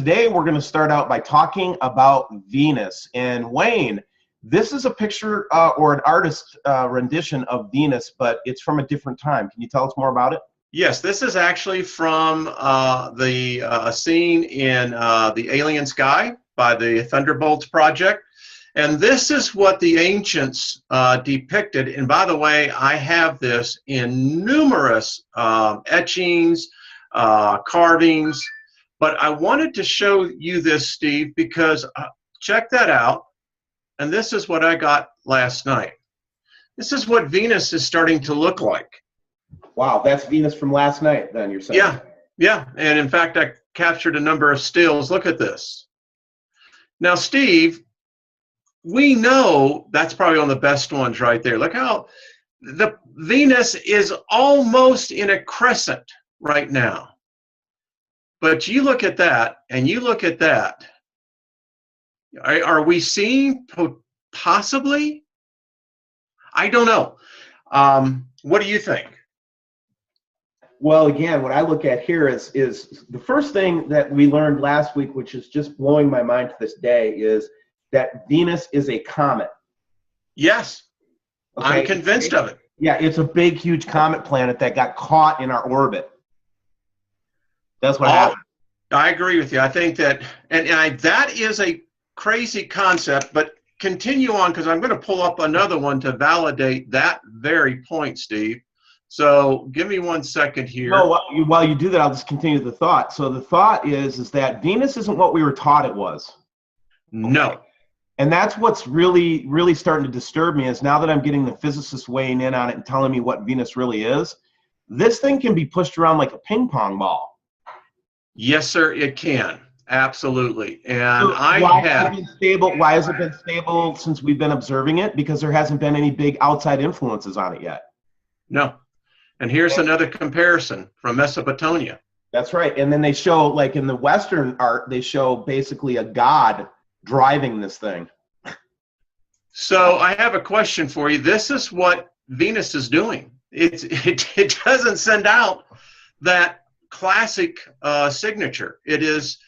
Today we're going to start out by talking about Venus. And Wayne, this is a picture or an artist rendition of Venus, but it's from a different time. Can you tell us more about it? Yes, this is actually from a scene in The Alien Sky by the Thunderbolts Project. And this is what the ancients depicted. And by the way, I have this in numerous etchings, carvings. But I wanted to show you this, Steve, because check that out. And this is what I got last night. This is what Venus is starting to look like. Wow, that's Venus from last night, then, you're saying? Yeah. And in fact, I captured a number of stills. Look at this. Now, Steve, we know that's probably one of the best ones right there. Look how the Venus is almost in a crescent right now. But you look at that, and you look at that. Are we seeing possibly? I don't know. What do you think? Well, again, what I look at here is the first thing that we learned last week, which is just blowing my mind to this day, is that Venus is a comet. Yes, okay. I'm convinced of it. Yeah, it's a big, huge comet planet that got caught in our orbit. That's what happened. I agree with you. I think that, that is a crazy concept, but continue on because I'm going to pull up another one to validate that very point, Steve. So give me 1 second here. No, while you do that, I'll just continue the thought. So the thought is that Venus isn't what we were taught it was. No. Okay? And that's what's really, really starting to disturb me is now that I'm getting the physicists weighing in on it and telling me what Venus really is, this thing can be pushed around like a ping pong ball. Yes, sir, it can. Absolutely. And so why has it been stable since we've been observing it? Because there hasn't been any big outside influences on it yet. No. And here's another comparison from Mesopotamia. That's right. And then they show, like in the Western art, they show basically a god driving this thing. So I have a question for you. This is what Venus is doing. It doesn't send out that classic signature. It is,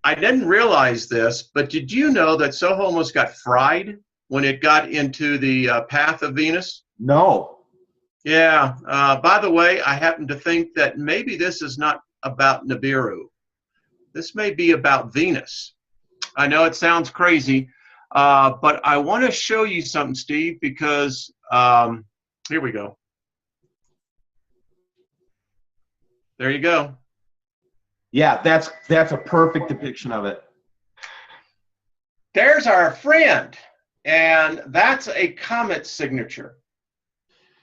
I didn't realize this, but did you know that Soho almost got fried when it got into the path of Venus? No. Yeah. By the way, I happen to think that maybe this is not about Nibiru. This may be about Venus. I know it sounds crazy, but I want to show you something, Steve, because here we go. There you go. Yeah, that's a perfect depiction of it. There's our friend, and that's a comet signature.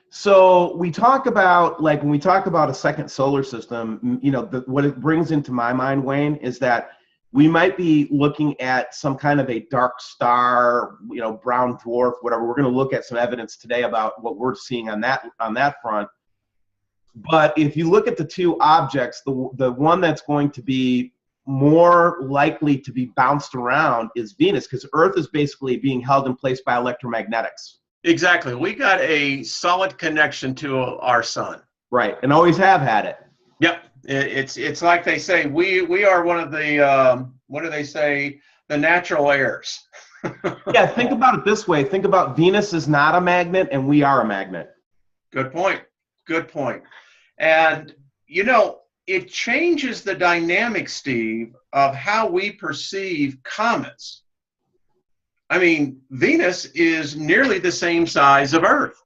So we talk about, like, when we talk about a second solar system, you know, what it brings into my mind, Wayne, is that we might be looking at some kind of a dark star, you know, brown dwarf, whatever. We're going to look at some evidence today about what we're seeing on that front. But if you look at the two objects, the one that's going to be more likely to be bounced around is Venus, because Earth is basically being held in place by electromagnetics. Exactly. We got a solid connection to our sun. Right, and always have had it. Yep. It's like they say, we are one of the, what do they say, the natural heirs. Yeah, think about it this way. Think about Venus is not a magnet and we are a magnet. Good point. Good point. And, you know, it changes the dynamic, Steve, of how we perceive comets. I mean, Venus is nearly the same size of Earth.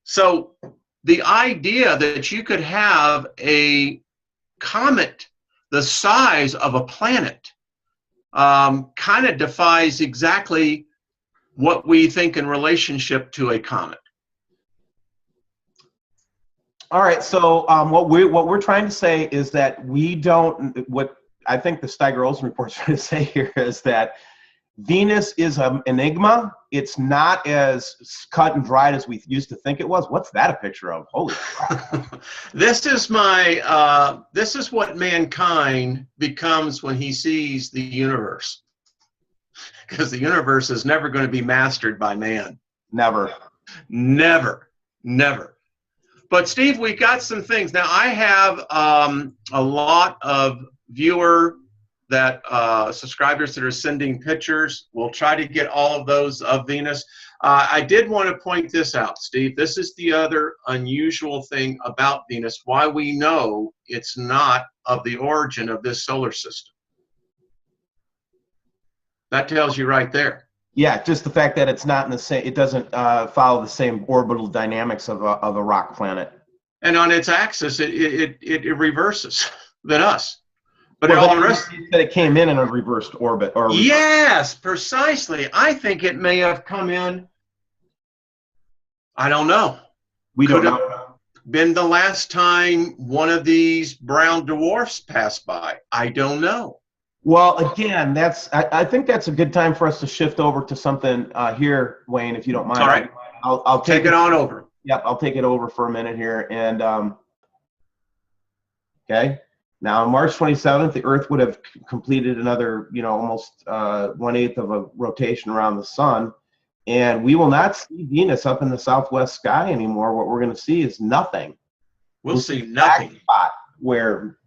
So the idea that you could have a comet the size of a planet kind of defies exactly what we think in relationship to a comet. All right, so what we're trying to say is that we don't, what I think the Steiger Olson report is trying to say here is that Venus is an enigma. It's not as cut and dried as we used to think it was. What's that a picture of? Holy crap. This is what mankind becomes when he sees the universe. Because the universe is never going to be mastered by man. Never. Never. Never. But Steve, we got some things. Now I have a lot of viewer, that subscribers that are sending pictures. We'll try to get all of those of Venus. I did want to point this out, Steve. This is the other unusual thing about Venus, why we know it's not of the origin of this solar system. That tells you right there. Yeah, just the fact that it's not in the same, it doesn't follow the same orbital dynamics of a rock planet. And on its axis, it reverses than us. But Well, all the rest, that it came in a reversed orbit, or yes, precisely. I think it may have come in. I don't know. we Could don't have know. been the last time one of these brown dwarfs passed by. I don't know. Well, again, I think that's a good time for us to shift over to something here, Wayne, if you don't mind. All right. I'll Take it on over. Yep, I'll take it over for a minute here, and okay. Now, on March 27th, the Earth would have completed another, almost 1/8 of a rotation around the sun, and we will not see Venus up in the southwest sky anymore. What we're going to see is nothing. We'll see nothing. Spot where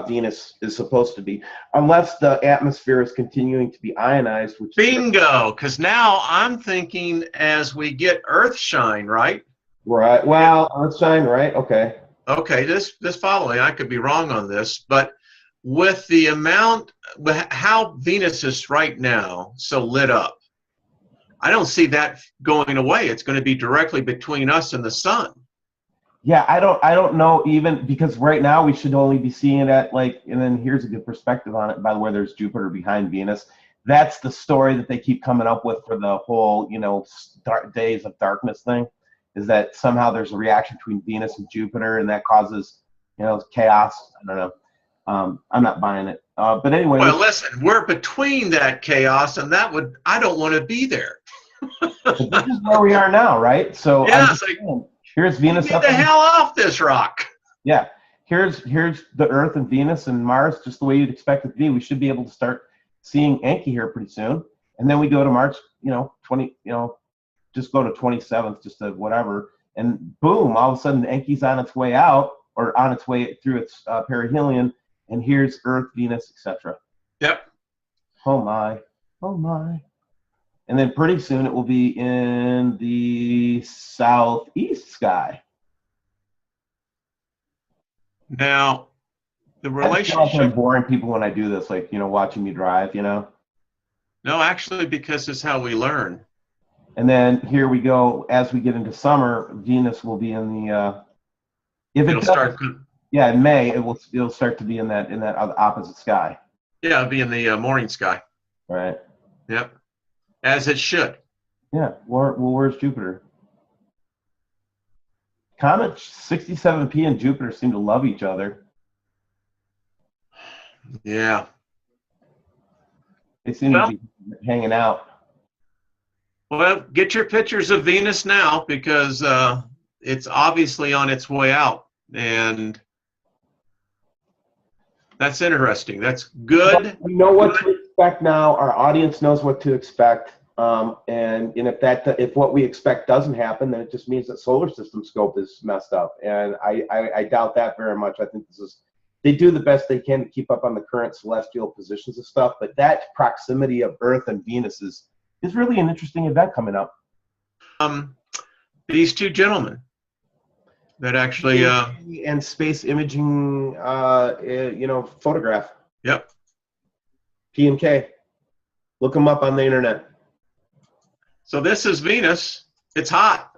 Venus is supposed to be, unless the atmosphere is continuing to be ionized. Which Bingo! Because now I'm thinking as we get Earthshine, right? Right. Well, Earthshine, right? Okay. Okay, this following, I could be wrong on this, but with the amount, how Venus is right now so lit up, I don't see that going away. It's going to be directly between us and the sun. Yeah, I don't know, even because right now we should only be seeing it at and then here's a good perspective on it. By the way, there's Jupiter behind Venus. That's the story that they keep coming up with for the whole, days of darkness thing, is that somehow there's a reaction between Venus and Jupiter, and that causes, chaos. I don't know. I'm not buying it. But anyway. Well, listen, we're between that chaos, and I don't want to be there. This is where we are now, right? So yeah, here's Venus. Get the hell off this rock. Yeah, here's the Earth and Venus and Mars, just the way you'd expect it to be. We should be able to start seeing Enki here pretty soon, and then we go to March, 20, just go to 27th, just to whatever, and boom, all of a sudden Enki's on its way out, or on its way through its perihelion, and here's Earth, Venus, etc. Yep. Oh my, oh my. And then pretty soon it will be in the southeast sky. Now, the relationship. I'm boring people when I do this, watching me drive, No, actually, because it's how we learn. And then here we go. As we get into summer, Venus will be in the. In May, it'll start to be in that opposite sky. Yeah, it'll be in the morning sky. Right. Yep. As it should. Yeah. Where's Jupiter? Comet 67P and Jupiter seem to love each other. Yeah. They seem to be hanging out. Well, get your pictures of Venus now, because it's obviously on its way out. And that's interesting. That's good. We know what to expect now. Our audience knows what to expect. And if what we expect doesn't happen, then it just means that solar system scope is messed up. And I doubt that very much. I think they do the best they can to keep up on the current celestial positions and stuff. But that proximity of Earth and Venus is really an interesting event coming up. These two gentlemen that actually and space imaging, photograph. Yep. P&K. Look them up on the internet. So this is Venus. It's hot.